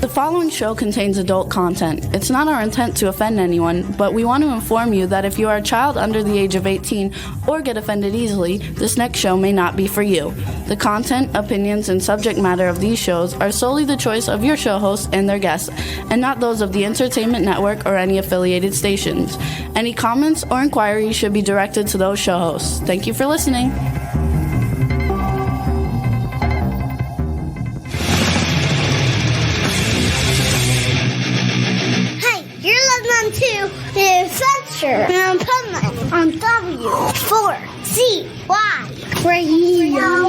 The following show contains adult content. It's not our intent to offend anyone, but we want to inform you that if you are a child under the age of 18 or get offended easily, this next show may not be for you. The content, opinions, and subject matter of these shows are solely the choice of your show hosts and their guests, and not those of the Entertainment Network or any affiliated stations. Any comments or inquiries should be directed to those show hosts. Thank you for listening. To the Adventures of Pipeman on W4CY Radio.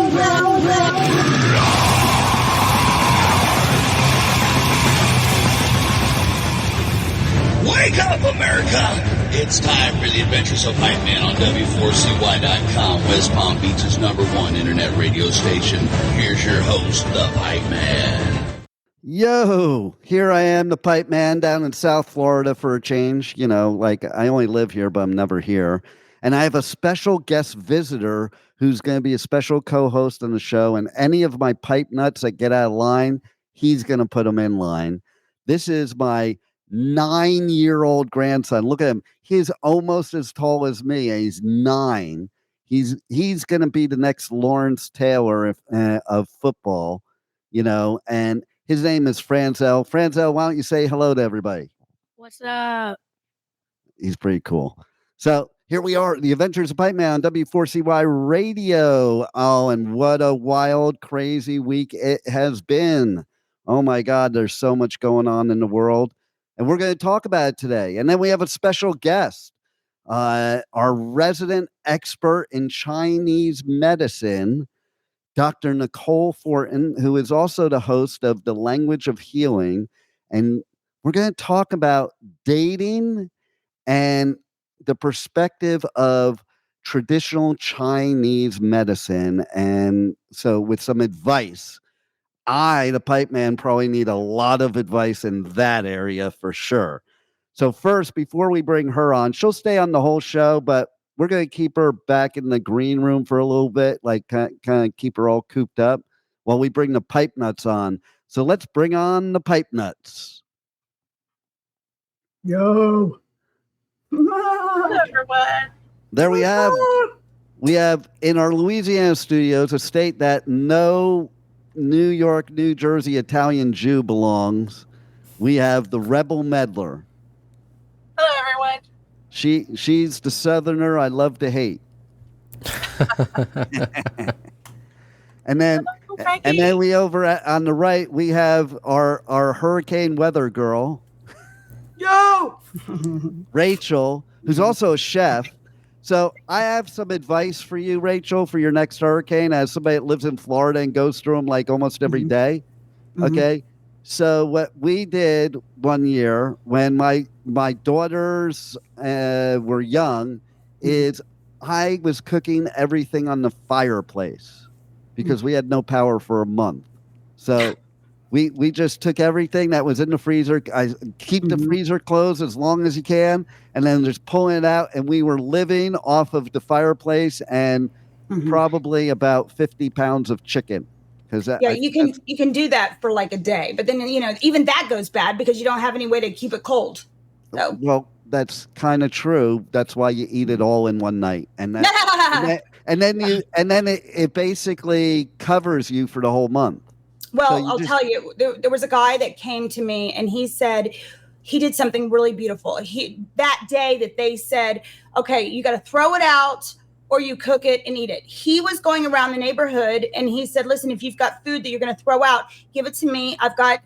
Wake up, America! It's time for the Adventures of Pipeman on W4CY.com, West Palm Beach's #1 internet radio station. Here's your host, the Pipeman. Yo, here I am, the Pipeman, down in South Florida for a change. You know, like I only live here, but I'm never here. And I have a special guest visitor who's going to be a special co-host on the show. And any of my pipe nuts that get out of line, he's going to put them in line. This is my 9-year-old grandson. Look at him. He's almost as tall as me. He's 9. He's going to be the next Lawrence Taylor of football, you know, and his name is Franzel. Franzel, why don't you say hello to everybody? What's up? He's pretty cool. So here we are, the Adventures of Pipeman on W4CY Radio. Oh, and what a wild, crazy week it has been. Oh my God, there's so much going on in the world. And we're going to talk about it today. And then we have a special guest, our resident expert in Chinese medicine, Dr. Nicole Fortin, who is also the host of The Language of Healing. And we're going to talk about dating and the perspective of traditional Chinese medicine. And so with some advice, I, the Pipe Man, probably need a lot of advice in that area for sure. So first, before we bring her on, she'll stay on the whole show, but we're going to keep her back in the green room for a little bit, like kind of keep her all cooped up while we bring the pipe nuts on. So let's bring on the pipe nuts. Yo. Hello, everyone. There we have in our Louisiana studios, a state that no New York, New Jersey Italian Jew belongs. We have the Rebel Meddler. Hello, everyone. She's the Southerner I love to hate. and then we over on the right we have our hurricane weather girl, Yo. Rachel, who's also a chef. So I have some advice for you, Rachel, for your next hurricane, as somebody that lives in Florida and goes through them like almost every day. Okay. So what we did one year when my daughters were young is I was cooking everything on the fireplace because we had no power for a month. So we just took everything that was in the freezer. I keep the freezer closed as long as you can, and then just pulling it out. And we were living off of the fireplace and probably about 50 pounds of chicken. You can do that for like a day, but then even that goes bad because you don't have any way to keep it cold. So. Well, that's kind of true. That's why you eat it all in one night, and then it basically covers you for the whole month. Well, I'll tell you, there was a guy that came to me and he said he did something really beautiful. That day that they said, okay, you got to throw it out or you cook it and eat it. He was going around the neighborhood and he said, listen, if you've got food that you're going to throw out, give it to me. I've got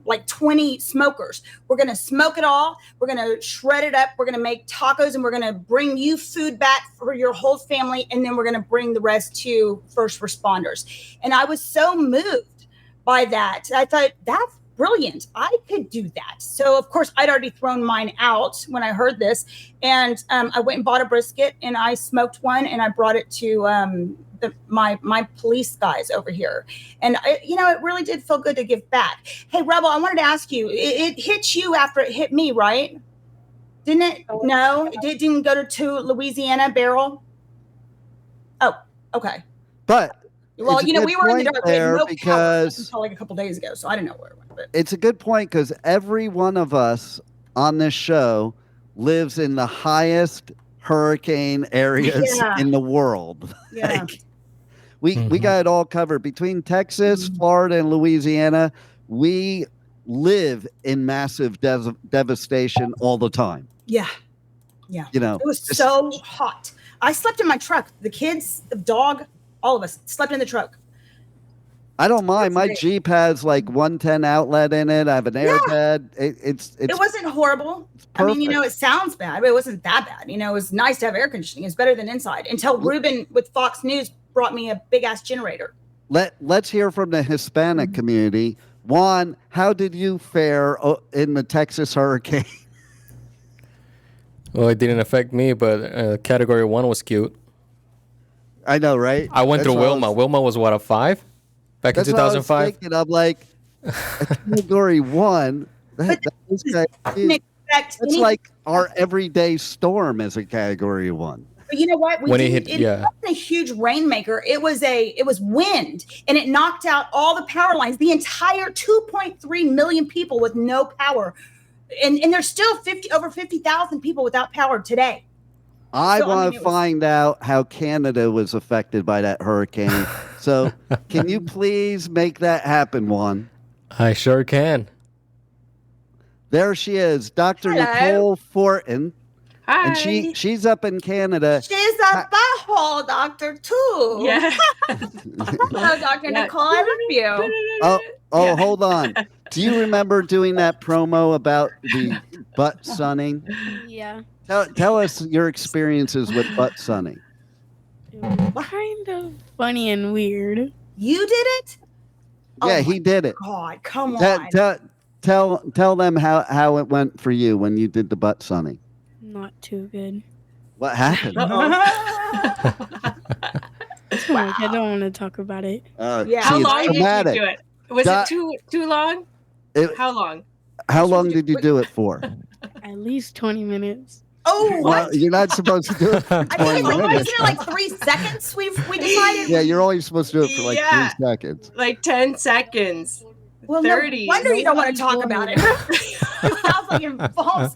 like 20 smokers. We're going to smoke it all. We're going to shred it up. We're going to make tacos and we're going to bring you food back for your whole family. And then we're going to bring the rest to first responders. And I was so moved by that. I thought, that's brilliant. I could do that. So, of course, I'd already thrown mine out when I heard this. And I went and bought a brisket and I smoked one and I brought it to my police guys over here. And, it really did feel good to give back. Hey, Rebel, I wanted to ask you, it hit you after it hit me, right? Didn't it? No, it didn't go to Louisiana barrel. Oh, okay. But Well, it's a we good were in the point dark. We had there no power because until like a couple days ago, so I didn't know where it went. But it's a good point because every one of us on this show lives in the highest hurricane areas Yeah. in the world. yeah, We got it all covered between Texas, Florida, and Louisiana. We live in massive devastation all the time. yeah. It was so hot. I slept in my truck. The kids, the dog, all of us slept in the truck. I don't mind. My great. Jeep has like 110 outlet in it. I have an airbed. It wasn't horrible. I mean, perfect. it sounds bad, but it wasn't that bad. It was nice to have air conditioning. It's better than inside. Until Ruben with Fox News brought me a big ass generator. Let's hear from the Hispanic community. Juan, how did you fare in the Texas hurricane? Well, it didn't affect me, but Category 1 was cute. I know, right? I went That's through what I Wilma. was- Wilma was what, a 5? Back in That's what I was 2005? thinking. I'm like, a Category 1. That's like our everyday storm is a Category 1. But you know what? When it hit- it yeah. wasn't a huge rainmaker. It was wind, and it knocked out all the power lines. The entire 2.3 million people with no power, and there's still over 50,000 people without power today. I want to find out how Canada was affected by that hurricane. So, can you please make that happen, Juan? I sure can. There she is, Dr. Hello. Nicole Fortin. Hi. And she's up in Canada. She's a butthole doctor too. Yeah. Hello, Dr. Nicole. I love you. Oh, hold on. Do you remember doing that promo about the butt sunning? Yeah. Tell us your experiences with butt sunning. It was kind of funny and weird. You did it? Yeah, Oh he did it. God, come on. Tell them how it went for you when you did the butt sunning. Not too good. What happened? Too much. I don't want to talk about it. Yeah. How she's long did you dramatic. do it? Was Doc- it too long? How long? How long did you do it for? At least 20 minutes. Oh, Well, what? you're not supposed to do it for I 20 think it's minutes. like 3 seconds. We decided. Yeah, you're only supposed to do it for like Yeah. 3 seconds. Like 10 seconds. Well, 30. no wonder you don't want to talk about it. It sounds like it involves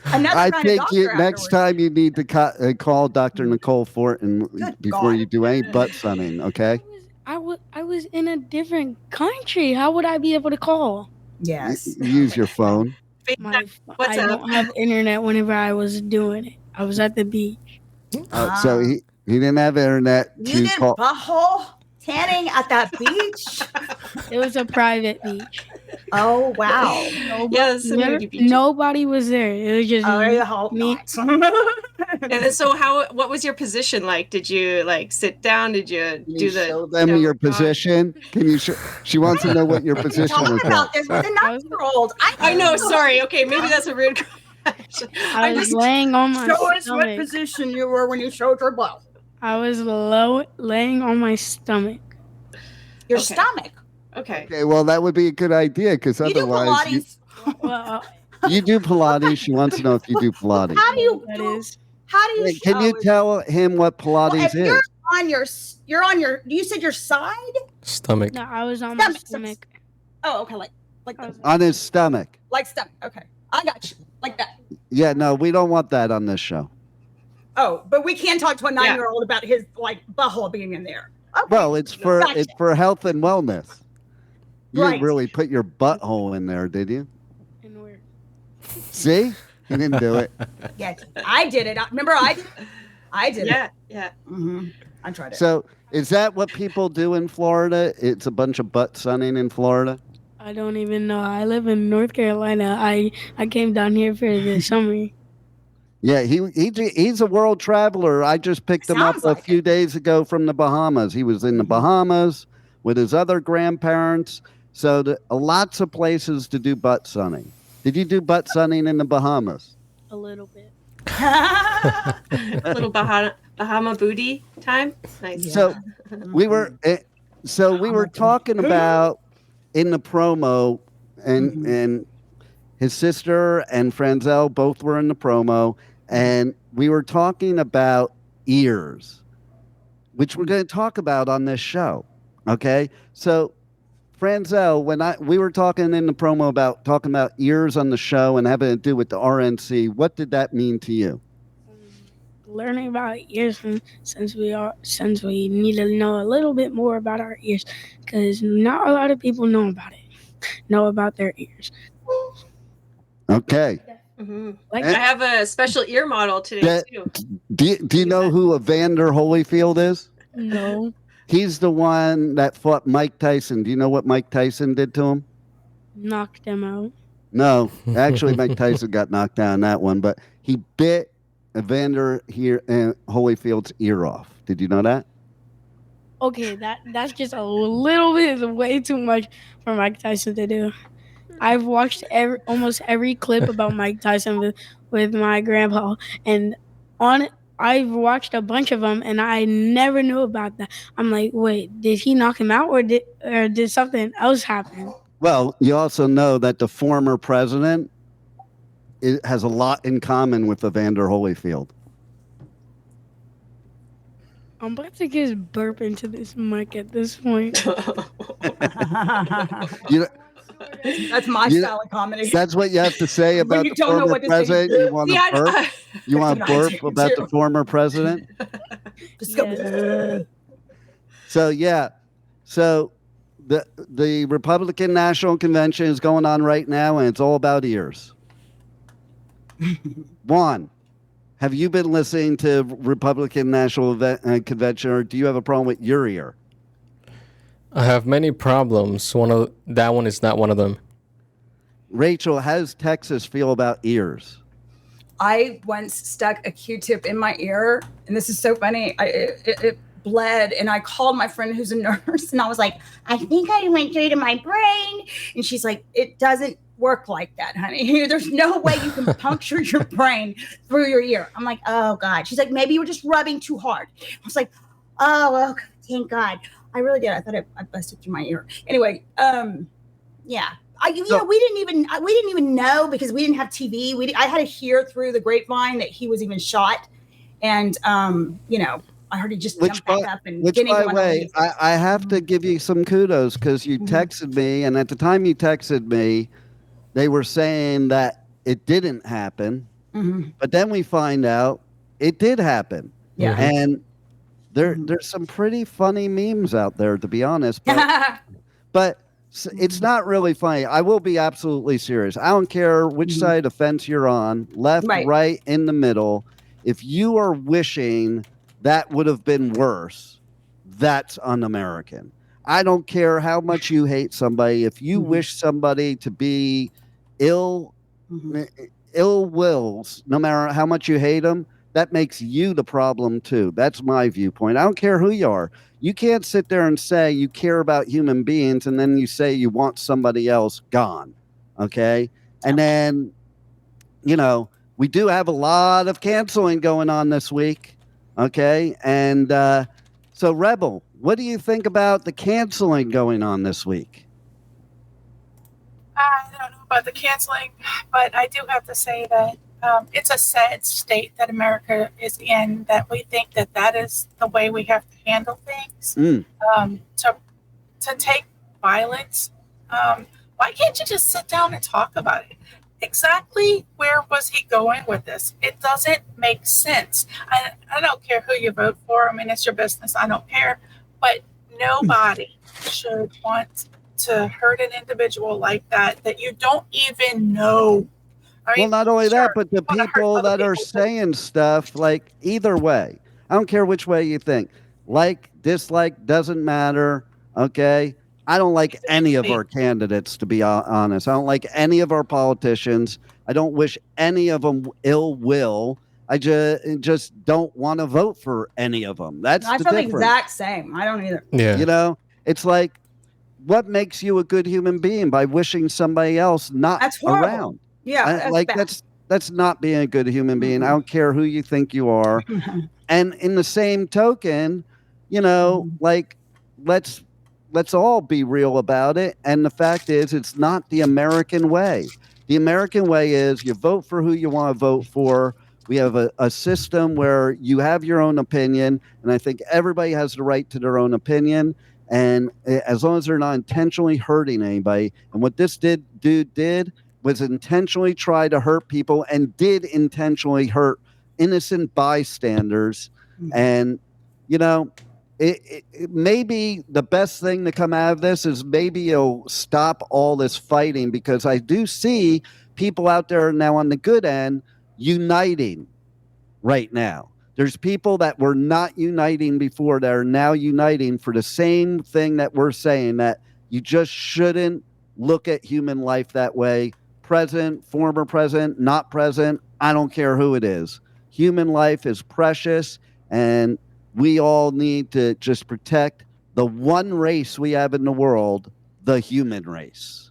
another I kind of think doctor next afterwards. time you need to call Dr. Nicole Fortin before God. you do any butt sunning, okay? I was in a different country. How would I be able to call? Yes. Use your phone. I What's up? don't have internet whenever I was doing it. I was at the beach. So he didn't have internet You to did call. butthole tanning at that beach? It was a private beach. Oh, wow. Yes, Nobody was there. It was just I hope me. not. And then so what was your position like? Did you like sit down? Did you Can do you the show them your position? Can you show? She wants to know what your position Talk was. about this with a 9-year-old. I know, sorry. Okay, maybe that's a rude question. I was laying on my Show us what stomach. position you were when you showed your butt. I was laying on my stomach. Your Okay. stomach. Okay. Okay, well that would be a good idea because You do otherwise Pilates. Well, you do Pilates. She wants to know if you do Pilates. How do you that do? is. How do you? Wait, can you show- tell him what Well, Pilates if is? you're on your. You said your side. Stomach. No, I was on my stomach. Oh, okay, like On his stomach. stomach. Okay, I got you. Like that. Yeah, no, we don't want that on this show. Oh, but we can't talk to a 9-year-old about his like butthole being in there. Okay. Well, it's for Gotcha. health and wellness. You Right. didn't really put your butthole in there, did you? And where? See, he didn't do it. Yeah, I did it. Remember, I did. I did Yeah, yeah. it. Mm-hmm. I tried it. So, is that what people do in Florida? It's a bunch of butt sunning in Florida. I don't even know. I live in North Carolina. I came down here for the summer. Yeah, he's a world traveler. I just picked him up Sounds a like few days ago from the Bahamas. He was in the Bahamas with his other grandparents. So lots of places to do butt sunning. Did you do butt sunning in the Bahamas? A little bit. Little Bahama booty time. Nice. So we were talking about in the promo, and his sister and Franzel both were in the promo, and we were talking about ears. which we're going to talk about on this show. Okay, so Franzel, when we were talking in the promo about talking about ears on the show and having to do with the RNC, what did that mean to you? Learning about ears since we need to know a little bit more about our ears, because not a lot of people know about their ears. Okay. Mm-hmm. I have a special ear model today too. Do you know who Evander Holyfield is? No. He's the one that fought Mike Tyson. Do you know what Mike Tyson did to him? Knocked him out. No, actually, Mike Tyson got knocked down in that one, but he bit Evander Holyfield's ear off. Did you know that? Okay, that's just a little bit way too much for Mike Tyson to do. I've watched almost every clip about Mike Tyson with my grandpa, and I've watched a bunch of them, and I never knew about that. I'm like, wait, did he knock him out, or did something else happen? Well, you also know that the former president has a lot in common with Evander Holyfield. I'm about to just burp into this mic at this point. That's my style of comedy. That's what you have to say about the former president. You want to burp? You want to burp about the former president? So yeah, so the Republican National Convention is going on right now, and it's all about ears. Juan, have you been listening to Republican National Convention, or do you have a problem with your ear? I have many problems. That one is not one of them. Rachel, how does Texas feel about ears? I once stuck a Q-tip in my ear, and this is so funny. It bled, and I called my friend who's a nurse, and I was like, I think I went through to my brain. And she's like, it doesn't work like that, honey. There's no way you can puncture your brain through your ear. I'm like, oh God. She's like, maybe you were just rubbing too hard. I was like, oh, well, thank God. I really did. I thought I busted through my ear. Anyway, yeah. We didn't even know, because we didn't have TV. I had to hear through the grapevine that he was even shot, and I heard he just jumped back up and. Which, by the way, I have to give you some kudos, because you texted me, and at the time you texted me, they were saying that it didn't happen, but then we find out it did happen. Yeah, and there's some pretty funny memes out there, to be honest, but it's not really funny. I will be absolutely serious. I don't care which side of the fence you're on, left, right, in the middle. If you are wishing that would have been worse, that's un-American. I don't care how much you hate somebody. If you wish somebody to be ill wills, no matter how much you hate them, that makes you the problem too. That's my viewpoint. I don't care who you are. You can't sit there and say you care about human beings and then you say you want somebody else gone. Okay? And then, we do have a lot of canceling going on this week. Okay? And so, Rebel, what do you think about the canceling going on this week? I don't know about the canceling, but I do have to say that it's a sad state that America is in, that we think that is the way we have to handle things. To take violence, why can't you just sit down and talk about it? Exactly where was he going with this? It doesn't make sense. I don't care who you vote for. I mean, it's your business. I don't care. But nobody should want to hurt an individual like that you don't even know. Well, not only that, but the people that are saying stuff, like, either way, I don't care which way you think. Like, dislike, doesn't matter, okay? I don't like any of our candidates, to be honest. I don't like any of our politicians. I don't wish any of them ill will. I just don't want to vote for any of them. I feel the exact same. I don't either. Yeah. It's like, what makes you a good human being by wishing somebody else not around? Yeah, that's not being a good human being. I don't care who you think you are. And in the same token, let's all be real about it. And the fact is, it's not the American way. The American way is you vote for who you want to vote for. We have a system where you have your own opinion, and I think everybody has the right to their own opinion. And as long as they're not intentionally hurting anybody, and what this dude did was intentionally try to hurt people and did intentionally hurt innocent bystanders. And, you know, it maybe the best thing to come out of this is maybe it'll stop all this fighting, because I do see people out there now on the good end uniting right now. There's people that were not uniting before that are now uniting for the same thing that we're saying, that you just shouldn't look at human life that way. President, former president, not president, I don't care who it is. Human life is precious, and we all need to just protect the one race we have in the world, the human race.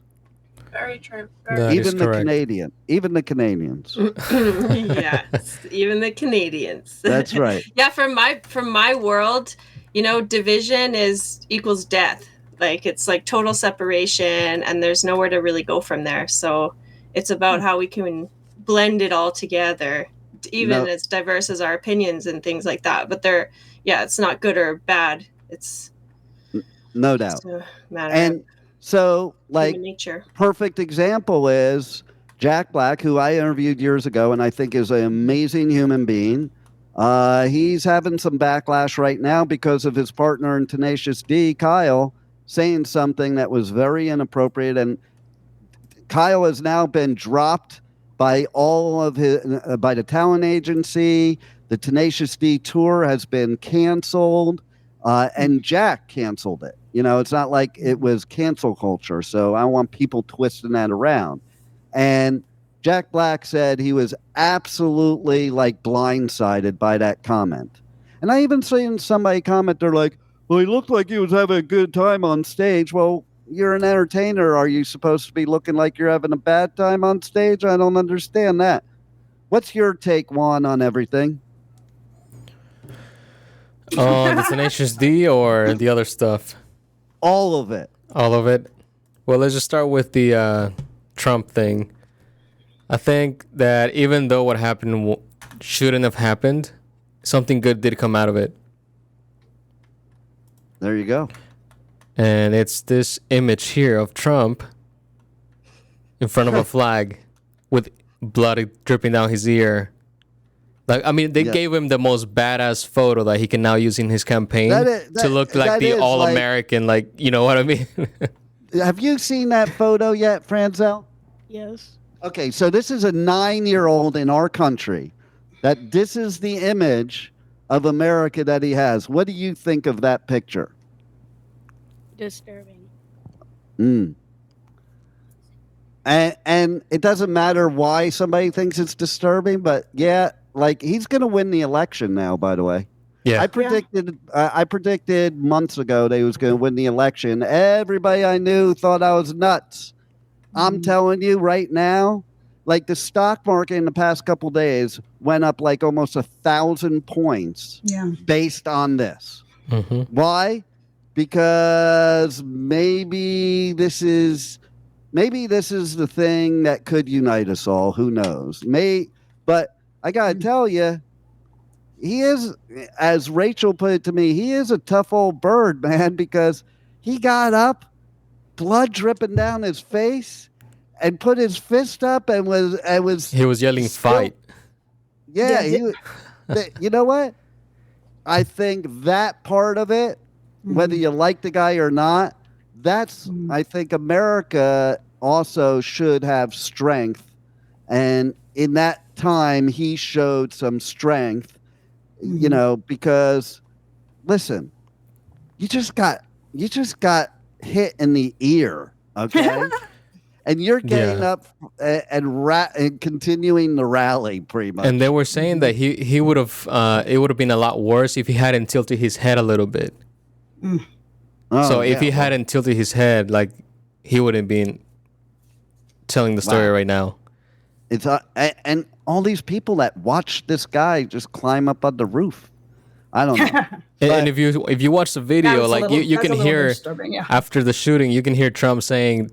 Very true. Even the Canadians. Yes, even the Canadians. That's right. Yeah, from my world, you know, division equals death. Like, it's like total separation, and there's nowhere to really go from there. So it's about how we can blend it all together, even as diverse as our opinions and things like that. But it's not good or bad. It's no doubt. a matter and so, like, nature. Perfect example is Jack Black, who I interviewed years ago, and I think is an amazing human being. He's having some backlash right now because of his partner in Tenacious D, Kyle, saying something that was very inappropriate, and Kyle has now been dropped by all of his by the talent agency. The Tenacious D tour has been canceled, and Jack canceled it. You know, it's not like it was cancel culture, so I don't want people twisting that around. And Jack Black said he was absolutely, like, blindsided by that comment. And I even seen somebody comment, they're like, well, he looked like he was having a good time on stage. Well, you're an entertainer. Are you supposed to be looking like you're having a bad time on stage? I don't understand that. What's your take, Juan, on everything? The Tenacious D or the other stuff? All of it. All of it? Well, let's just start with the Trump thing. I think that even though what happened shouldn't have happened, something good did come out of it. There you go. And it's this image here of Trump in front of a flag with blood dripping down his ear. Like, I mean, they gave him the most badass photo that he can now use in his campaign to look like the all-American, like, you know what I mean? Have you seen that photo yet, Franzel? Yes. Okay, so this is a 9-year-old in our country. This is the image of America that he has. What do you think of that picture? Disturbing. And it doesn't matter why somebody thinks it's disturbing, but yeah, like, he's going to win the election now, by the way. Yeah. I predicted months ago that he was going to win the election. Everybody I knew thought I was nuts. I'm telling you right now, like, the stock market in the past couple days went up like almost 1,000 points based on this. Mm-hmm. Why? Because maybe this is the thing that could unite us all. Who knows? But I got to tell you, he is, as Rachel put it to me, he is a tough old bird, man, because he got up, blood dripping down his face, and put his fist up and was he was yelling fight. Yeah, you know what? I think that part of it, whether you like the guy or not, I think America also should have strength. And in that time, he showed some strength, you know, because, listen, you just got hit in the ear, okay? And you're getting up and continuing the rally, pretty much. And they were saying that he would have it would have been a lot worse if he hadn't tilted his head a little bit. So if he hadn't tilted his head, like, he wouldn't been telling the story right now. It's and all these people that watch this guy just climb up on the roof. I don't know. And if you watch the video, That's a like little- you that's can a little hear disturbing, yeah. after the shooting, you can hear Trump saying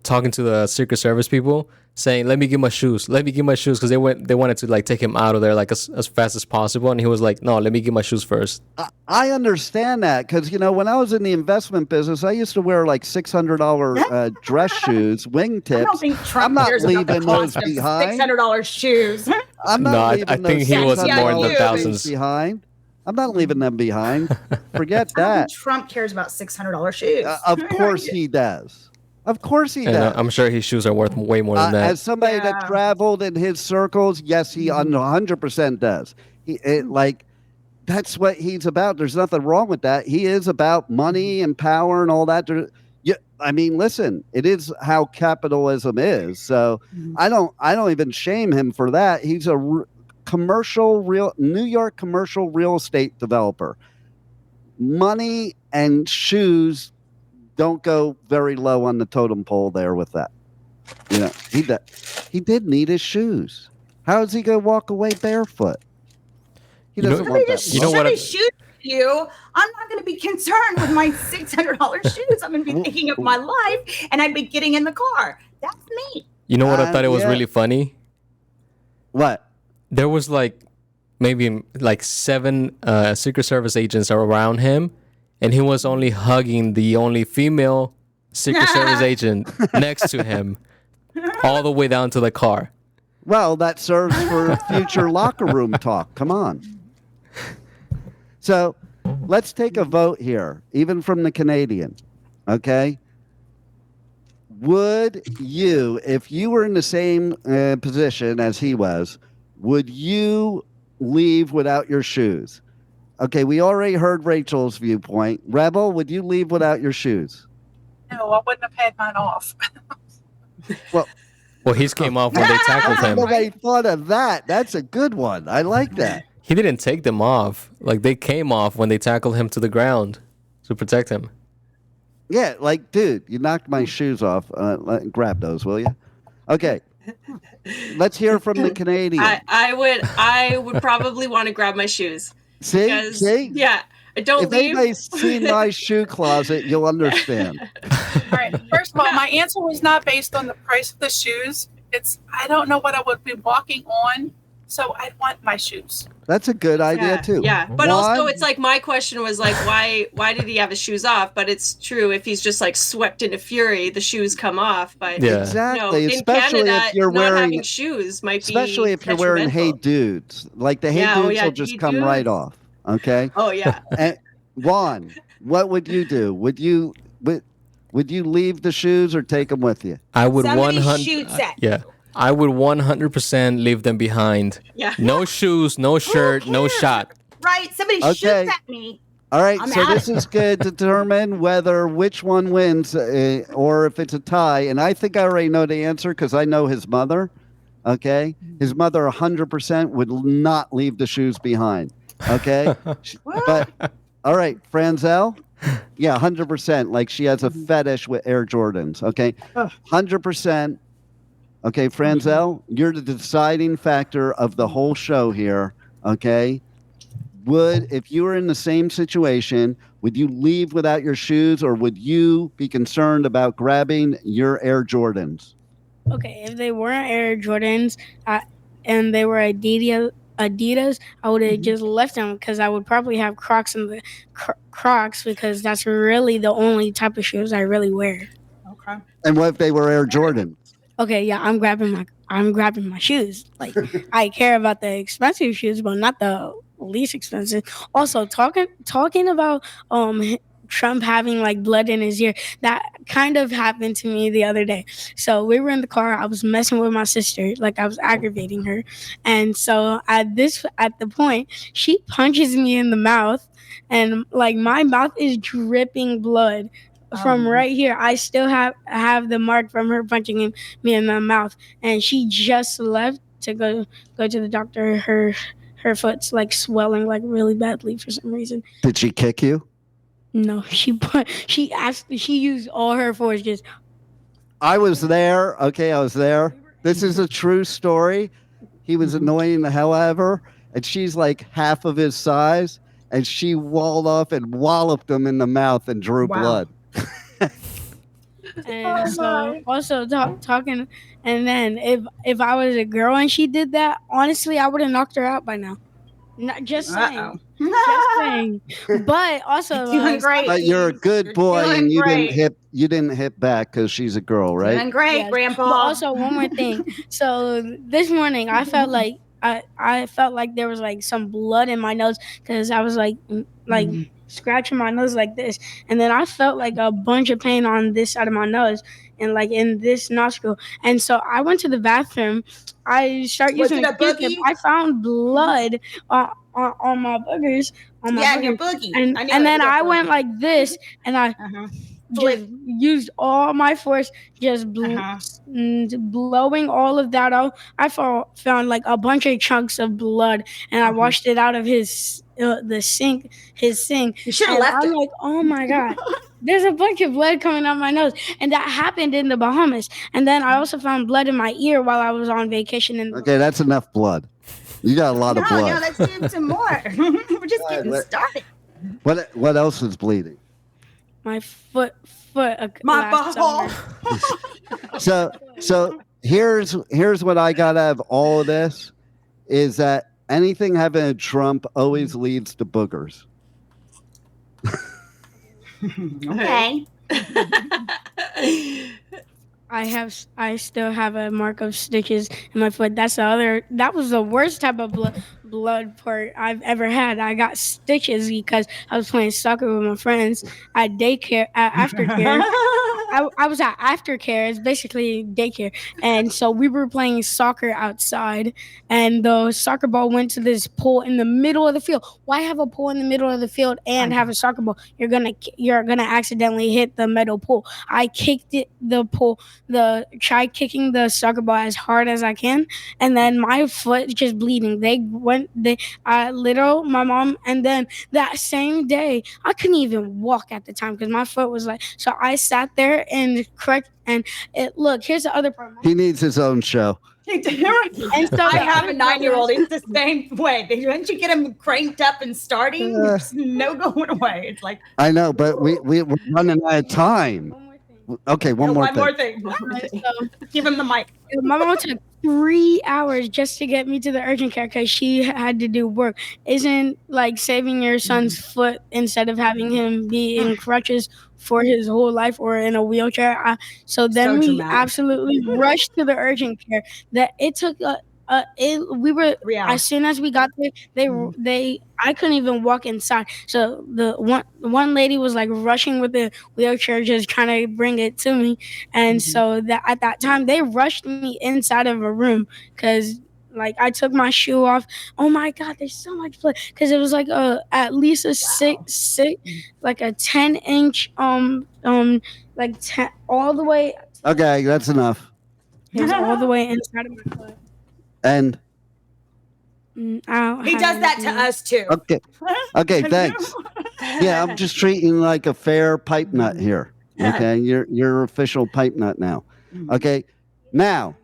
talking to the Secret Service people, saying, "Let me get my shoes. Let me get my shoes," because they wanted to like take him out of there like as fast as possible, and he was like, "No, let me get my shoes first." I understand that because when I was in the investment business, I used to wear like $600 dress shoes, wingtips. I don't think Trump I'm cares not about the leaving those cost of behind. $600 shoes. I'm not No, I leaving think those he was Yeah, more in the you. thousands. behind. I'm not leaving them behind. Forget I don't that. think Trump cares about $600 shoes. Of course he does. Of course he And does. I'm sure his shoes are worth way more than that. As somebody that traveled in his circles, yes, he 100% does. That's what he's about. There's nothing wrong with that. He is about money and power and all that. Yeah, I mean, listen, it is how capitalism is. So I don't even shame him for that. He's a New York commercial real estate developer. Money and shoes don't go very low on the totem pole there with that. He did need his shoes. How is he going to walk away barefoot? He doesn't want that. You know what? Shoes you, I'm not going to be concerned with my $600 shoes. I'm going to be thinking of my life, and I'd be getting in the car. That's me. You know what I thought it was really funny? What? There was maybe 7 Secret Service agents around him, and he was only hugging the only female Secret Service agent next to him all the way down to the car. Well, that serves for future locker room talk. Come on. So let's take a vote here, even from the Canadian. Okay? Would you, if you were in the same position as he was, would you leave without your shoes? Okay, we already heard Rachel's viewpoint. Rebel, would you leave without your shoes? No, I wouldn't have had mine off. Well, his came off when they tackled him. Nobody thought of that. That's a good one. I like that. He didn't take them off. They came off when they tackled him to the ground to protect him. Yeah, dude, you knocked my shoes off. Grab those, will you? Okay. Let's hear from the Canadian. I would probably want to grab my shoes. See? Yeah. I don't if leave. anybody's seen my shoe closet, you'll understand. All right. First of all, my answer was not based on the price of the shoes. I don't know what I would be walking on, so I'd want my shoes. That's a good idea too. Yeah, but also it's my question was why did he have his shoes off? But it's true, if he's just swept into fury, the shoes come off. But exactly, especially in Canada, if you're not wearing having shoes might be especially if you're wearing Hey Dudes. The Hey Dudes will just come right off. Okay. Oh yeah. And Juan, what would you do? Would you leave the shoes or take them with you? I would Somebody shoots at Yeah. I would 100% leave them behind. Yeah. No shoes, no shirt, no shot. Right. Somebody shoots at me. All right. I'm So out this of is going to determine which one wins or if it's a tie. And I think I already know the answer because I know his mother. Okay. His mother 100% would not leave the shoes behind. Okay. But all right. Franzel. Yeah, 100%. She has a fetish with Air Jordans. Okay. 100%. Okay, Franzel, you're the deciding factor of the whole show here, okay? If you were in the same situation, would you leave without your shoes or would you be concerned about grabbing your Air Jordans? Okay, if they weren't Air Jordans and they were Adidas, I would have just left them because I would probably have Crocs in the Crocs because that's really the only type of shoes I really wear. Okay. And what if they were Air Jordans? Okay, yeah, I'm grabbing my shoes. I care about the expensive shoes, but not the least expensive. Also, talking about Trump having blood in his ear, that kind of happened to me the other day. So we were in the car. I was messing with my sister, I was aggravating her, and so at the point, she punches me in the mouth, and my mouth is dripping blood. From right here, I still have the mark from her punching me in the mouth, and she just left to go to the doctor. Her foot's swelling really badly for some reason. Did she kick you? No, she used all her force. I was there. Okay, I was there. This is a true story. He was annoying the hell out of her, and she's half of his size. and she walled off and walloped him in the mouth and drew blood. And so also talking, and then if I was a girl and she did that, honestly, I would have knocked her out by now. Not just saying. Just saying. But also doing great. But you're a good boy, and you didn't hit back because she's a girl, right? Doing great, Yes. Grandpa. But also one more thing. So this morning I felt like I felt like there was like some blood in my nose because I was like scratching my nose like this, and then I felt like a bunch of pain on this side of my nose and like in this nostril. And so I went to the bathroom. I started using a Q-tip. I found blood on my boogers. On my boogers. Your boogie. And then I went like this, and I just used all my force, just blowing all of that out. I found like a bunch of chunks of blood, and I washed it out of his sink. You should have left I'm it. like, oh my god, there's a bunch of blood coming out my nose, and that happened in the Bahamas. And then I also found blood in my ear while I was on vacation. Okay, that's enough blood. You got a lot of blood. No, let's do some more. We're just getting started. What else is bleeding? My foot. My butthole. So here's what I got out of all of this is that anything having a Trump always leads to boogers. Okay. I still have a mark of stitches in my foot. That was the worst type of blood part I've ever had. I got stitches because I was playing soccer with my friends at daycare, at aftercare. I was at aftercare. It's basically daycare. And so we were playing soccer outside, and the soccer ball went to this pole in the middle of the field. Why have a pole in the middle of the field and have a soccer ball? You're gonna accidentally hit the metal pole. I kicked the pole. Tried kicking the soccer ball as hard as I can, and then my foot just bleeding. My mom, and then that same day I couldn't even walk at the time because my foot was like. So I sat there and look. Here's the other part. He needs his own show. And so I have a 9-year-old. It's the same way. Once you get him cranked up and starting, there's no going away. It's like I know, but we're running out of time. Okay, one more thing. So, give him the mic. My mom took 3 hours just to get me to the urgent care because she had to do work. Isn't like saving your son's foot instead of having him be in crutches for his whole life or in a wheelchair. So then we absolutely rushed to the urgent care. That it took as soon as we got there, I couldn't even walk inside. So the one lady was like rushing with the wheelchair, just trying to bring it to me. And so at that time, they rushed me inside of a room because like I took my shoe off. Oh my God, there's so much blood because it was like at least a six, like a 10-inch like 10 all the way. Okay, that's enough. It's all the way inside of my foot. And he does that to us too. Okay, thanks. Yeah, I'm just treating like a fair pipe nut here. Okay, you're official pipe nut now. Okay, now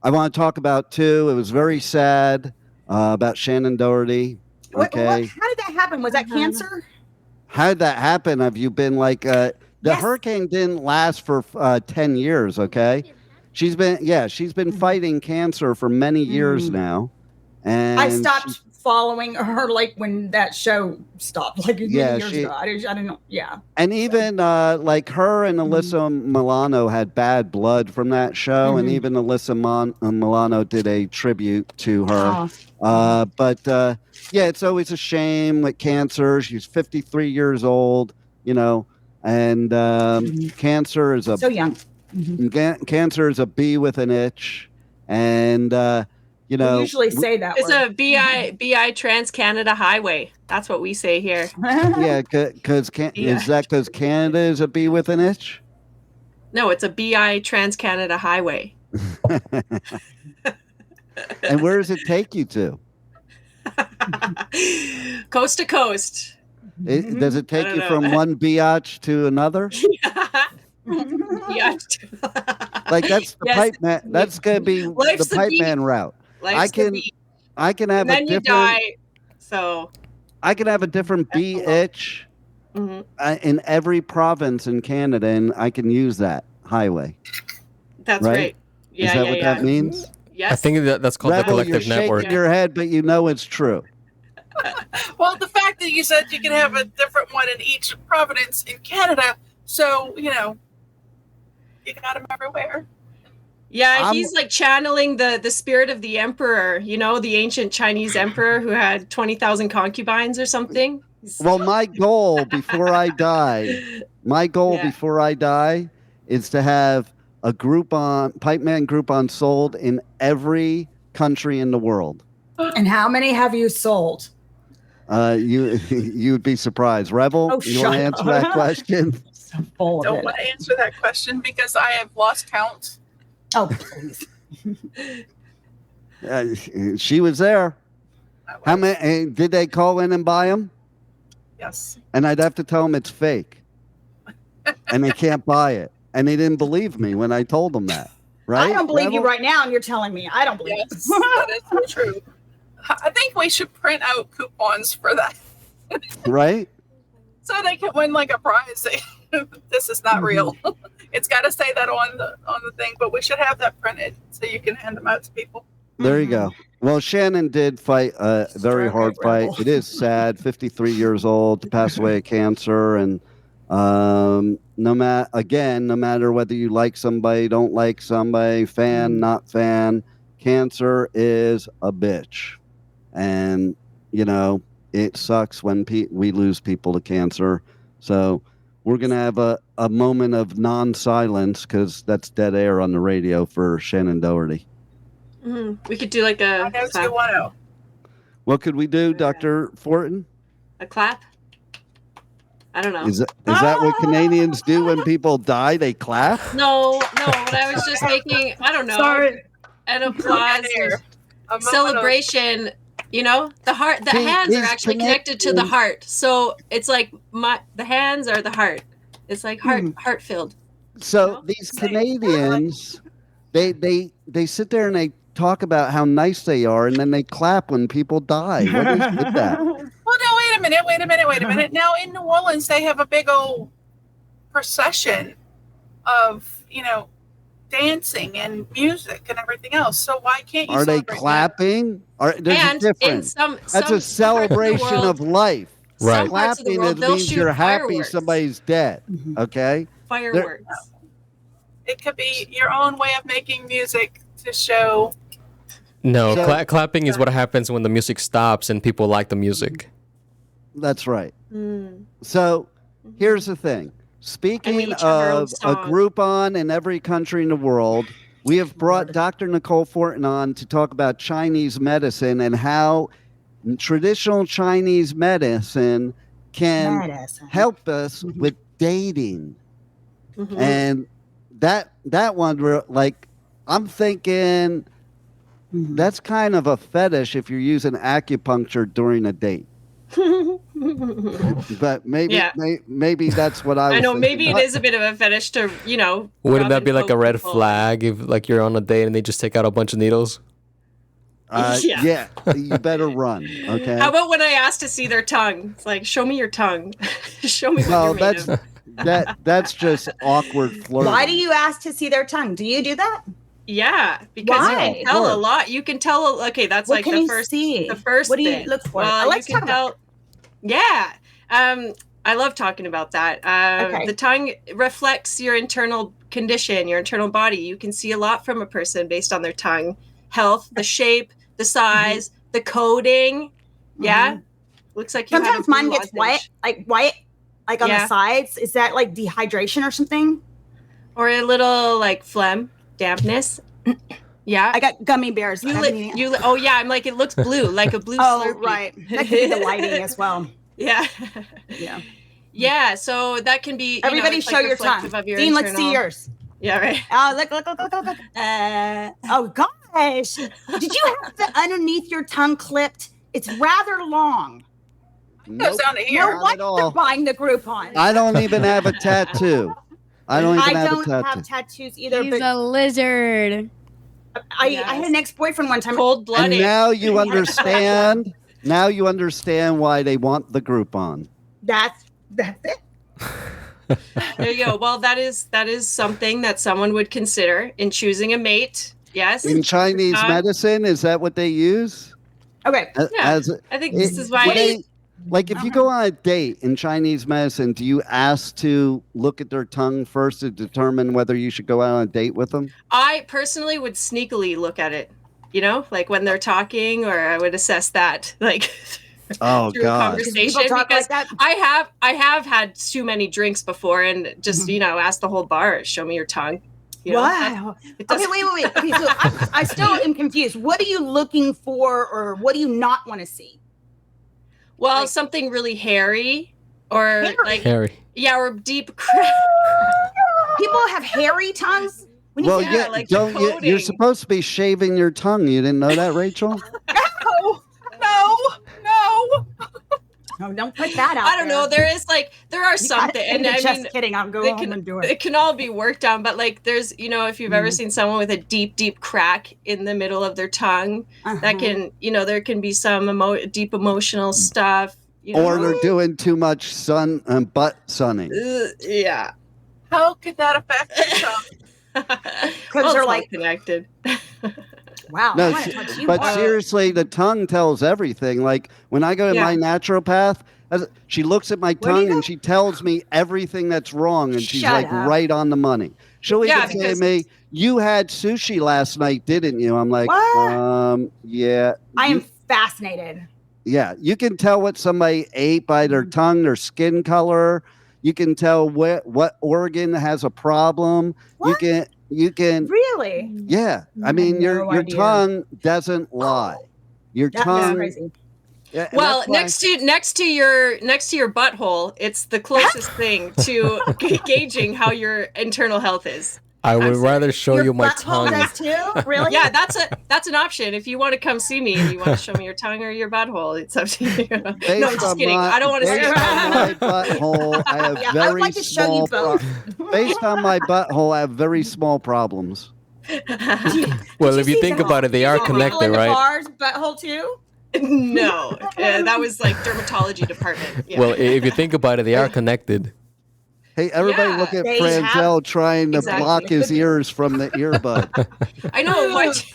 I want to talk about too. It was very sad about Shannen Doherty. Okay, how did that happen? Was that cancer? How did that happen? Have you been like the hurricane didn't last for 10 years? Okay. She's been fighting cancer for many years now, and I stopped following her like when that show stopped, like years ago. I didn't know. Yeah, and even like her and Alyssa Milano had bad blood from that show, and even Alyssa Milano did a tribute to her. But it's always a shame with cancer. She's 53 years old, and cancer is so young. Cancer is a bee with an itch, and we usually say that it's a BI Trans Canada Highway. That's what we say here. Yeah, because is that because Canada is a bee with an itch? No, it's a BI Trans Canada Highway. And where does it take you to? Coast to coast. Does it take you from one biatch to another? Like that's the Pipeman. That's gonna be the Pipeman route. I can have and then you die. So I could have a different bee itch in every province in Canada, and I can use that highway. That's right. Yeah, Is that what that means? Yes. I think that's called Rebel, the collective you're network. shaking your head, but you know it's true. Well, the fact that you said you can have a different one in each province in Canada, so, you got them everywhere. Yeah, he's like channeling the spirit of the emperor, the ancient Chinese emperor who had 20,000 concubines or something. Well, my goal before I die is to have a Pipeman Groupon sold in every country in the world. And how many have you sold? You'd be surprised. Rebel, you want to answer that question? Don't want to answer that question because I have lost count. Oh, please. She was there. How many? Did they call in and buy them? Yes. And I'd have to tell them it's fake, and they can't buy it. And they didn't believe me when I told them that. Right? I don't believe you right now, and you're telling me I don't believe you. That is so true. I think we should print out coupons for that. Right? So they can win like a prize. This is not real. It's got to say that on the thing, but we should have that printed so you can hand them out to people. There you go. Well, Shannen did fight a very hard fight. It is sad. 53 years old, to pass away of cancer, and no matter whether you like somebody, don't like somebody, fan, not fan, cancer is a bitch, and it sucks when we lose people to cancer. So we're gonna have a moment of non-silence because that's dead air on the radio for Shannen Doherty. We could do like a clap. What could we do, Dr. Fortin? A clap? I don't know. Is that what Canadians do when people die? They clap? No. But I was just making, I don't know, an applause, celebration. The heart, the hands are actually connected to the heart. So it's like the hands are the heart. It's like heart filled. So these Canadians, they sit there and they talk about how nice they are, and then they clap when people die. What is with that? Well, no, wait a minute. Now in New Orleans, they have a big old procession of, dancing and music and everything else. So why can't you? Are they clapping? There's a difference. That's a celebration of life. Right. Clapping means you're happy somebody's dead. Okay. Fireworks. It could be your own way of making music to show. No, clapping is what happens when the music stops and people like the music. That's right. So here's the thing. Speaking of a Groupon in every country in the world, we have brought Dr. Nicole Fortin on to talk about Chinese medicine and how traditional Chinese medicine can help us with dating. And that one, like, I'm thinking that's kind of a fetish if you're using acupuncture during a date. But maybe that's what I was know. thinking. Maybe it is a bit of a fetish to, Wouldn't that be like a red flag if like you're on a date and they just take out a bunch of needles? Yeah, you better run. Okay. How about when I asked to see their tongue? It's like, show me your tongue. Show me what you're made of. That's just awkward flirting. Why do you ask to see their tongue? Do you do that? Yeah, because you can tell a lot. You can tell. Okay, that's what like can the you first. See? The first. What do you thing. look for? Well, Let's talk about. Yeah. I love talking about that. The tongue reflects your internal condition, your internal body. You can see a lot from a person based on their tongue, health, the shape, the size, the coating. Yeah. Looks like you sometimes have mine gets white, like on the sides. Is that like dehydration or something? Or a little like phlegm, dampness. Yeah. I got gummy bears. Oh yeah, I'm like, it looks blue, like a blue Slurpee. Right. That could be the lighting as well. Yeah. Yeah, so that can be everybody show your tongue. Dean, let's see yours. Yeah, right. Oh, look. Oh gosh. Did you have the underneath your tongue clipped? It's rather long. Goes down to here. No wonder they're buying the Groupon. I don't even have a tattoo. I don't have tattoos either. He's a lizard. I had an ex-boyfriend one time. Cold-blooded. And now you understand Now you understand why they want the Groupon. That's it. There you go. Well, that is something that someone would consider in choosing a mate. Yes. In Chinese medicine, is that what they use? Okay. Yeah. I think this is why. Like if you go on a date in Chinese medicine, do you ask to look at their tongue first to determine whether you should go out on a date with them? I personally would sneakily look at it, like when they're talking, or I would assess that, like oh through God, conversation, because like I have had too many drinks before and just ask the whole bar, show me your tongue. Wow. Okay, wait. Okay, so I still am confused. What are you looking for, or what do you not want to see? Well, something really hairy, or like hairy. Yeah, or deep crack. People have hairy tongues. Well, yeah, like you're supposed to be shaving your tongue. You didn't know that, Rachel? No, don't put that out. I don't know. There are something, and I mean, kidding. I'll go home and do it. It can all be worked on, but like, there's, if you've ever seen someone with a deep crack in the middle of their tongue, that can, there can be some deep emotional stuff. Or they're doing too much butt sunning. Yeah. How could that affect your tongue? Because they're like connected. Wow. No, but seriously, the tongue tells everything. Like when I go to my naturopath, she looks at my tongue and she tells me everything that's wrong, and she's like right on the money. She'll even say to me, "You had sushi last night, didn't you?" I'm like, yeah. I am fascinated. Yeah, you can tell what somebody ate by their tongue, their skin color. You can tell what organ has a problem. What? You can really. Yeah, I mean your tongue doesn't lie. Your tongue. Crazy. Yeah, well, next to your butthole, it's the closest thing to gauging how your internal health is. I would rather show you my butthole tongue. does too? Really? Yeah, that's an option. If you want to come see me and you want to show me your tongue or your butthole, it's up to you. No, I'm just kidding. I don't want to see your my butthole. I have very like to show you both. Based on my butthole, I have very small problems. Well, if you think about it, they are connected, right? Bars butthole too? No, that was like dermatology department. Yeah. Well, if you think about it, they are connected. Hey, everybody look at Franzel trying to block his ears from the earbud. I know. What?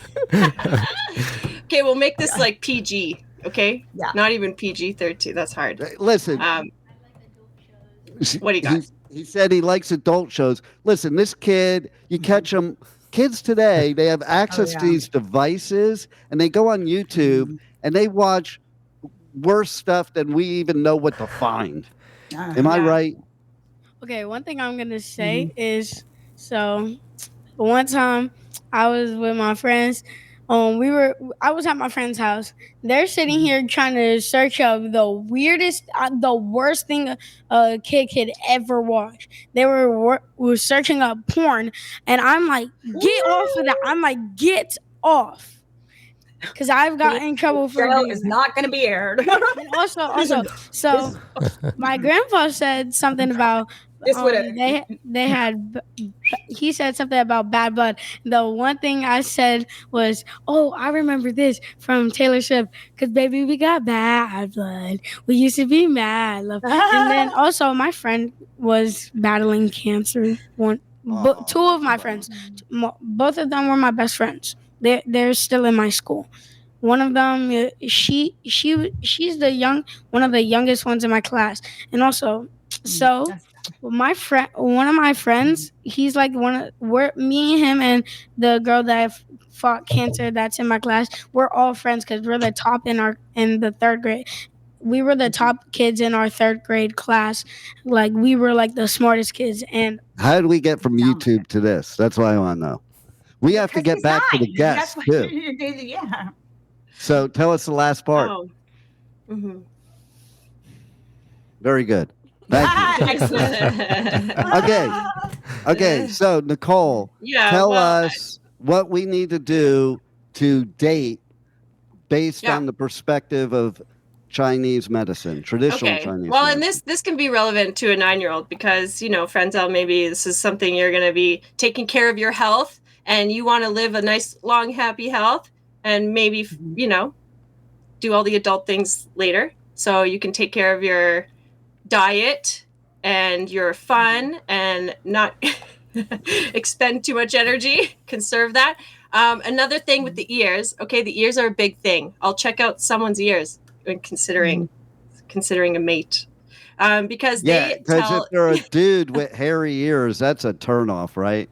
Okay, we'll make this like PG, okay? Yeah. Not even PG-13. That's hard. Listen. What do you got? He said he likes adult shows. Listen, this kid, you catch him. Kids today, they have access to these devices, and they go on YouTube, and they watch worse stuff than we even know what to find. Am I right? Okay, one thing I'm gonna say is, so one time I was with my friends. I was at my friend's house. They're sitting here trying to search up the worst thing a kid could ever watch. They were searching up porn, and I'm like, get off of that. I'm like, get off. Because I've gotten in trouble for it. Is not going to be aired. And also, so my grandpa said something about he said something about bad blood. The one thing I said was, "Oh, I remember this from Taylor Swift, because baby, we got bad blood. We used to be mad love." And then also, my friend was battling cancer. Two of my friends, both of them were my best friends. They're still in my school. One of them, she's one of the youngest ones in my class, and also, so my friend, one of my friends, he's like me and him and the girl that fought cancer that's in my class. We're all friends because we're the top in the third grade. We were the top kids in our third grade class. Like we were like the smartest kids. And how did we get from YouTube to this? That's what I want to know. We have to get back to the guests too. Yeah. So tell us the last part. Oh. Mm-hmm. Very good. Thank you. Okay. So Nicole, tell us what we need to do to date based on the perspective of Chinese medicine, traditional Chinese. Well, medicine. and this can be relevant to a 9-year-old because, Frenzel, maybe this is something you're going to be taking care of your health and you want to live a nice, long, happy health. And maybe, do all the adult things later. So you can take care of your diet and your fun and not expend too much energy, conserve that. Another thing with the ears, okay, the ears are a big thing. I'll check out someone's ears when considering a mate. Because they tell... if they're a dude with hairy ears, that's a turnoff, right?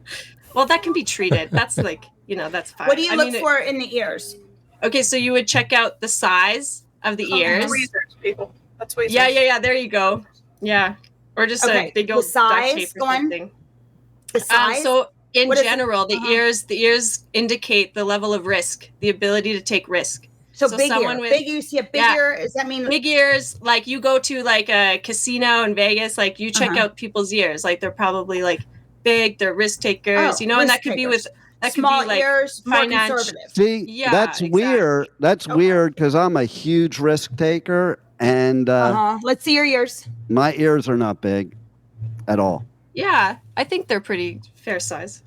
Well, that can be treated. That's like, that's fine. What do you look for in the ears? Okay, so you would check out the size of the ears. Research, people. That's what Yeah. There you go. Yeah. Or just a big old the size duct tape or something. The size? So in general, the ears indicate the level of risk, the ability to take risk. So big ear. Big ears, you see a big ear? Does that mean big ears? Like you go to like a casino in Vegas, like you check out people's ears. Like they're probably like big, they're risk takers, and that could be with small could be like ears, more conservative. See, that's weird. That's weird because I'm a huge risk taker, and let's see your ears. My ears are not big at all. Yeah, I think they're pretty fair size.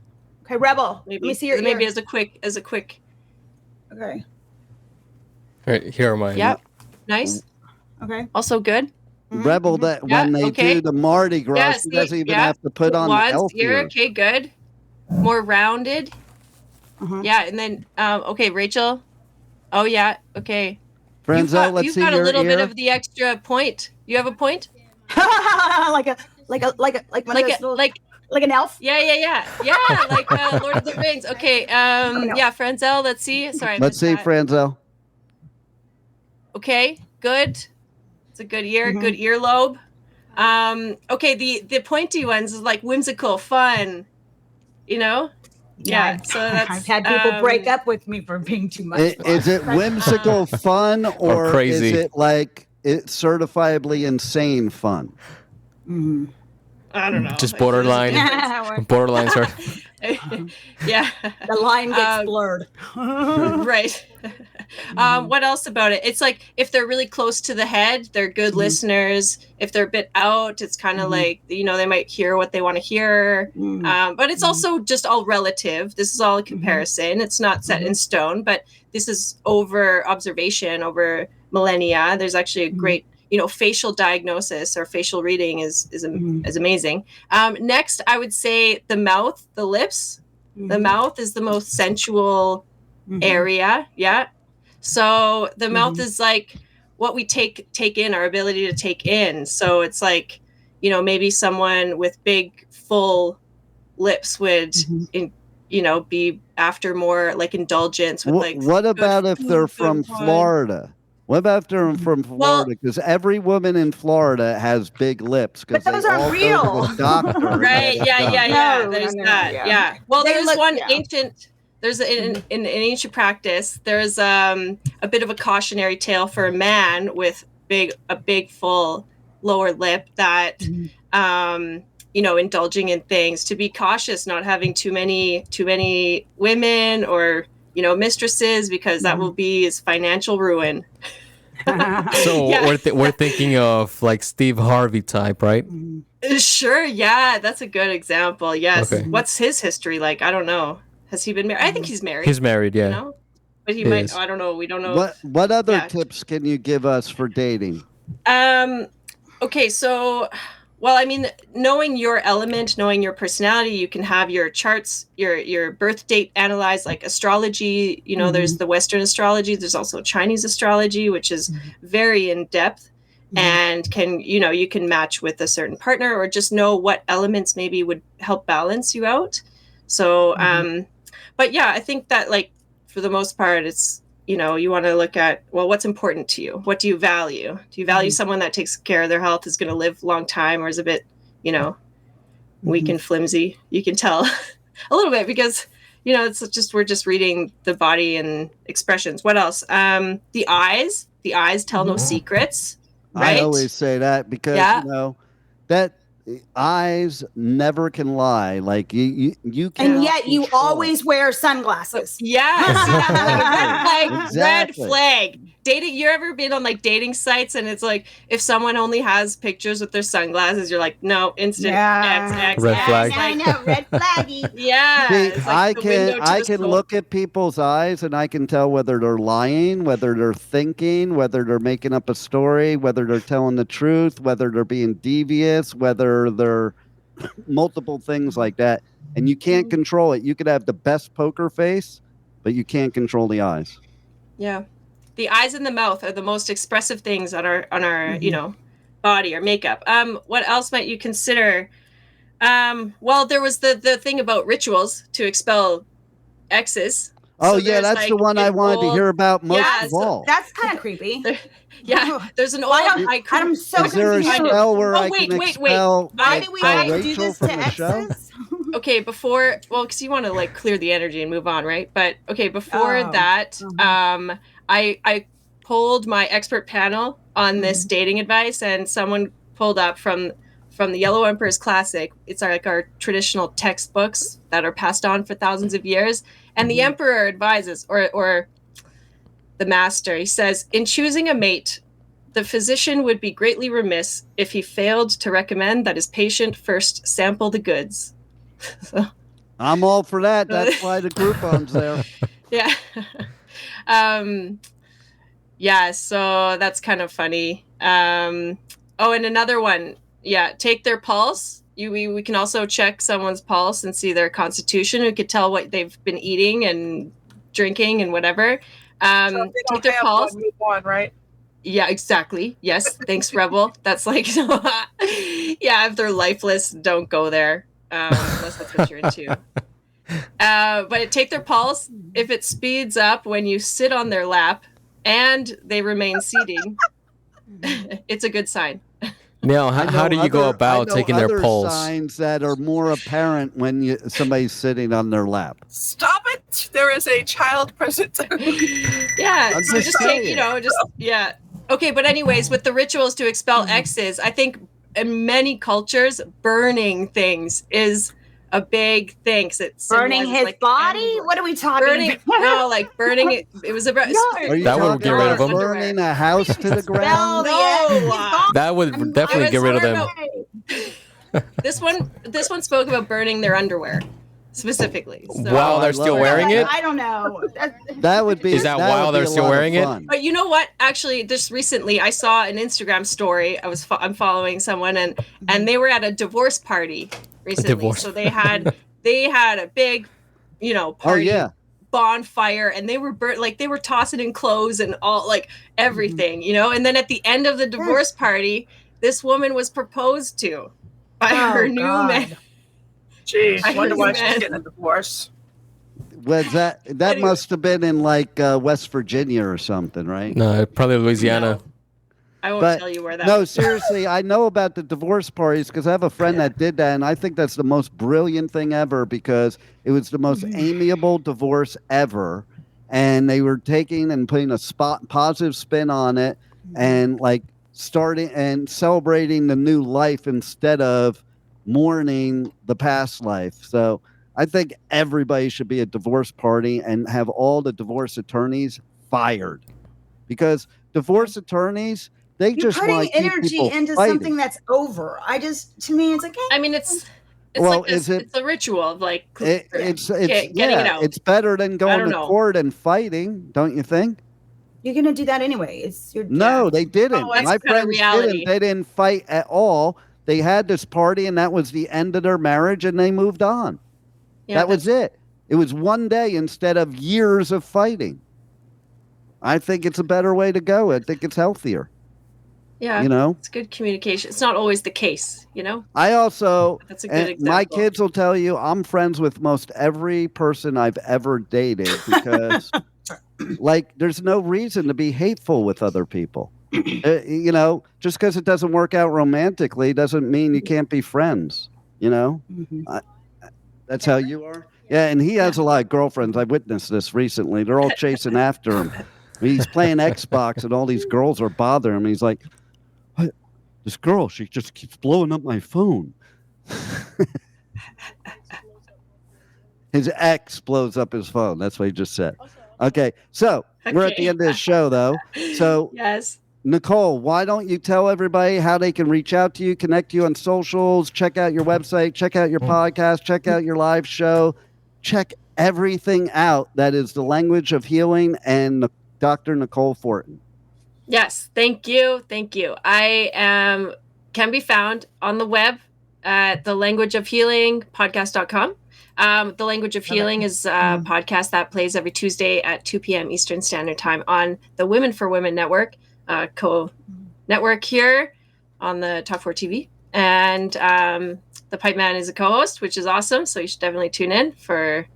Okay, Rebel. Maybe, let me see your maybe ears. as a quick. Okay. All right, here are mine. Yep. Nice. Okay. Also good. Rebel, that when they do the Mardi Gras, he doesn't even have to put on the elf ear. Okay, good. More rounded. Yeah, and then okay, Rachel. Oh yeah, okay. Frenzel, let's see your ear. You've got a little bit of the extra point. You have a point? like an elf? Yeah. Like Lord of the Rings. Okay. Yeah, Frenzel, let's see. Sorry. Let's see, Frenzel. Okay, good. It's a good ear, good earlobe. Okay, the pointy ones is like whimsical, fun. Yeah. So that's I've had people break up with me for being too much. Is it whimsical fun or crazy? Is it like it's certifiably insane fun? I don't know. Just borderline. Borderline, sorry. Yeah. The line gets blurred. Right. What else about it? It's like if they're really close to the head, they're good listeners. If they're a bit out, it's kind of like, they might hear what they want to hear. But it's also just all relative. This is all a comparison. It's not set in stone, but this is over observation, over millennia. There's actually a great, facial diagnosis or facial reading is amazing. Next, I would say the mouth, the lips. The mouth is the most sensual area. Yeah. So the mouth is like what we take in, our ability to take in. So it's like, maybe someone with big, full lips would, be after more like indulgence with like. What about if they're from Florida? What about if they're from Florida? Because every woman in Florida has big lips. But those aren't real. Right. Yeah. There's that. Yeah. Well, there's one ancient. There's in ancient practice. There's a bit of a cautionary tale for a man with a big full lower lip that indulging in things, to be cautious, not having too many women or mistresses, because that will be his financial ruin. So we're thinking of like Steve Harvey type, right? Sure. Yeah, that's a good example. Yes. Okay. What's his history like? I don't know. Has he been married? I think he's married. He's married, yeah. But he might. I don't know. We don't know. What other tips can you give us for dating? Okay, so, well, I mean, knowing your element, knowing your personality, you can have your charts, your birth date analyzed, like astrology. There's the Western astrology. There's also Chinese astrology, which is very in depth, and can you can match with a certain partner, or just know what elements maybe would help balance you out. So, but yeah, I think that like for the most part, it's, you want to look at, well, what's important to you? What do you value? Do you value someone that takes care of their health, is going to live a long time, or is a bit, weak and flimsy? You can tell a little bit because, it's just, we're just reading the body and expressions. What else? The eyes tell no secrets. Right? I always say that because, that eyes never can lie. Like you can, and yet you always wear sunglasses. Yes. Red flag. dating. You ever been on like dating sites and it's like if someone only has pictures with their sunglasses, you're like, no, instant X. Red flag. I know, red flaggy. Yeah. See, it's like I can look at people's eyes and I can tell whether they're lying, whether they're thinking, whether they're making up a story, whether they're telling the truth, whether they're being devious, whether they're multiple things like that. And you can't control it. You could have the best poker face, but you can't control the eyes. Yeah. The eyes and the mouth are the most expressive things on our you know, body or makeup. What else might you consider? Well, there was the thing about rituals to expel exes. Oh, So yeah, there's, that's like, the one I an wanted to old- hear about most Yeah, of so all. That's kind of creepy. There's an old. I'm so Is there a confused. spell where Oh, I wait, can wait, expel, Why do we expel do Rachel this from to the show? exes? Okay, because you want to like clear the energy and move on, right? But okay, before that, I pulled my expert panel on this dating advice, and someone pulled up from the Yellow Emperor's Classic. It's our traditional textbooks that are passed on for thousands of years, and the Emperor advises, or the master, he says, in choosing a mate, the physician would be greatly remiss if he failed to recommend that his patient first sample the goods. I'm all for that. That's why the Groupon's there. Yeah. Yeah, so that's kind of funny. And another one. Yeah, take their pulse. We can also check someone's pulse and see their constitution. We could tell what they've been eating and drinking and whatever. Take their pulse. One, right? Yeah, exactly. Yes. Thanks, Rebel. That's like, yeah, if they're lifeless, don't go there. Unless that's what you're into. But take their pulse. If it speeds up when you sit on their lap and they remain seating, it's a good sign. Neil, how do you go about taking their pulse? Signs that are more apparent when somebody's sitting on their lap. Stop it! There is a child present. Yeah, I'm so just just take, saying. yeah. Okay, but anyways, with the rituals to expel exes, I think in many cultures, burning things is a big thing. 'Cause it Burning symbolizes, his like, body? What are we talking burning, about? no, like burning it. It was about Are you That would talking get rid of about them. burning a house to the ground? That would definitely get rid of them. This one spoke about burning their underwear specifically. So. While they're still wearing it? I don't know. That would be. Is that while would be they're a still lot of wearing it? fun. But you know what? Actually, just recently, I saw an Instagram story. I'm following someone, and they were at a divorce party recently. divorce. So they had a big, party. Oh yeah. Bonfire, and they were they were tossing in clothes and all, like, everything, and then at the end of the divorce party, this woman was proposed to by her new man. Jeez, I wonder why she's understand. getting a divorce. Was that Anyway. must have been in like West Virginia or something, right? No, probably Louisiana. I won't But tell you where that no, was. seriously, I know about the divorce parties because I have a friend that did that, and I think that's the most brilliant thing ever because it was the most amiable divorce ever, and they were taking and putting a positive spin on it, and like starting and celebrating the new life instead of mourning the past life. So I think everybody should be a divorce party and have all the divorce attorneys fired because divorce attorneys. They You're just putting want to keep energy people into fighting. something that's over. To me, it's like, I mean, it's Well, like is it- it's a ritual of like It's getting yeah, it out. it's better than going to know. court and fighting, don't you think? you're gonna do that anyway. It's your No, they didn't. Oh, that's My kinda friends reality. didn't. They didn't fight at all. They had this party, and that was the end of their marriage, and they moved on. Yeah, that was it. It was one day instead of years of fighting. I think it's a better way to go. I think it's healthier. Yeah, it's good communication. It's not always the case, I also, That's a good and my example. kids will tell you, I'm friends with most every person I've ever dated because, like, there's no reason to be hateful with other people. Just because it doesn't work out romantically doesn't mean you can't be friends. That's how you are. Yeah, and he has a lot of girlfriends. I witnessed this recently. They're all chasing after him. He's playing Xbox, and all these girls are bothering him. He's like, "What? This girl, she just keeps blowing up my phone." His ex blows up his phone. That's what he just said. Okay, so we're at the end of the show, though. So, yes. Nicole, why don't you tell everybody how they can reach out to you, connect you on socials, check out your website, check out your podcast, check out your live show, check everything out that is the Language of Healing and Dr. Nicole Fortin. Yes, thank you. I can be found on the web at the Language of Healing podcast.com. The Language of Healing is a podcast that plays every Tuesday at 2 p.m. Eastern Standard Time on the Women for Women Network, co-network here on the Talk 4 TV. And the Pipeman is a co-host, which is awesome. So you should definitely tune in for,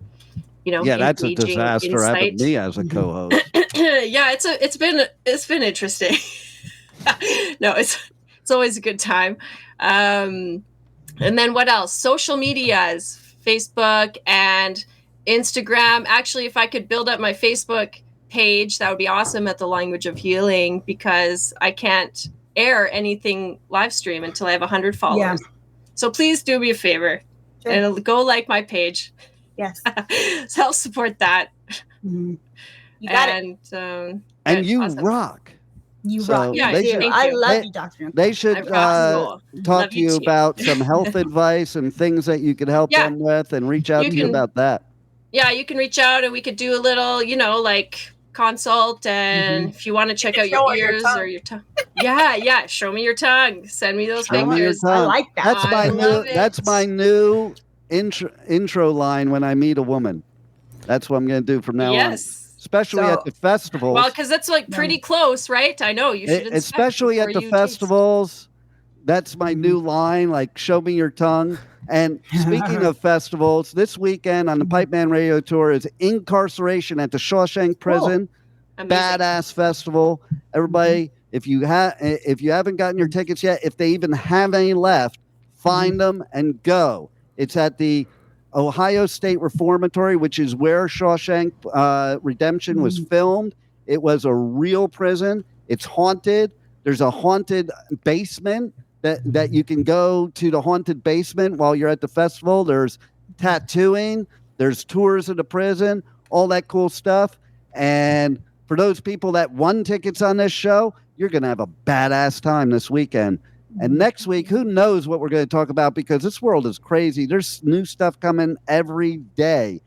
that's a disaster insight. having me as a co-host. Yeah, it's been interesting. No, it's always a good time. And then what else? Social medias, Facebook and Instagram. Actually, if I could build up my Facebook page, that would be awesome at the Language of Healing, because I can't air anything live stream until I have 100 followers. Yeah. So please do me a favor and go like my page. Yes. Help support that. Mm-hmm. You got it. And you awesome. rock. You rock. Yeah, I love you, Doctor. They should talk to you about some health advice and things that you could help them with, and reach out to you about that. Yeah, you can reach out and we could do a little, like consult. And if you want to check out your ears or your tongue. Yeah. Show me your tongue. Send me those pictures. I like that. That's my new intro line when I meet a woman. That's what I'm going to do from now on. Especially at the festivals. Well, because that's pretty close, right? I know you should. Especially at the festivals. That's my new line, like, show me your tongue. And speaking of festivals, this weekend on the Pipeman Radio Tour is Inkcarceration at the Shawshank Prison. Badass festival. Everybody, if you haven't gotten your tickets yet, if they even have any left, find them and go. It's at the Ohio State Reformatory, which is where Shawshank Redemption was filmed. It was a real prison. It's haunted. There's a haunted basement that you can go to, the haunted basement while you're at the festival. There's tattooing. There's tours of the prison, all that cool stuff. And for those people that won tickets on this show, you're going to have a badass time this weekend. And next week, who knows what we're going to talk about, because this world is crazy. There's new stuff coming every day.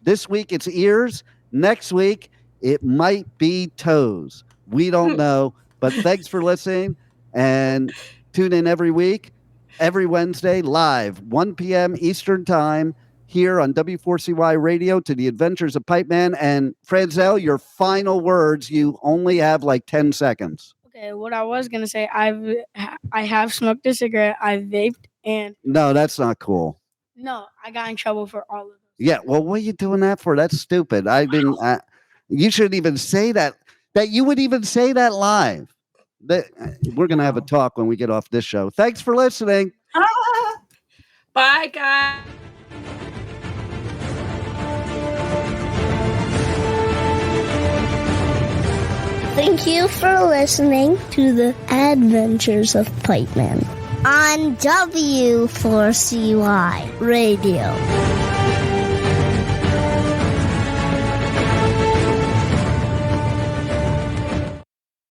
This week, it's ears. Next week, it might be toes. We don't know. But thanks for listening. And tune in every week, every Wednesday, live, 1 p.m. Eastern Time, here on W4CY Radio to the Adventures of Pipeman. And Franzel, your final words. You only have like 10 seconds. Okay, what I was gonna say, I have smoked a cigarette, I vaped, and no, that's not cool. No, I got in trouble for all of those. Yeah, well, what are you doing that for? That's stupid. You shouldn't even say that. That you would even say that live. We're gonna have a talk when we get off this show. Thanks for listening. Bye, guys. Thank you for listening to the Adventures of Pipeman on W4CY Radio.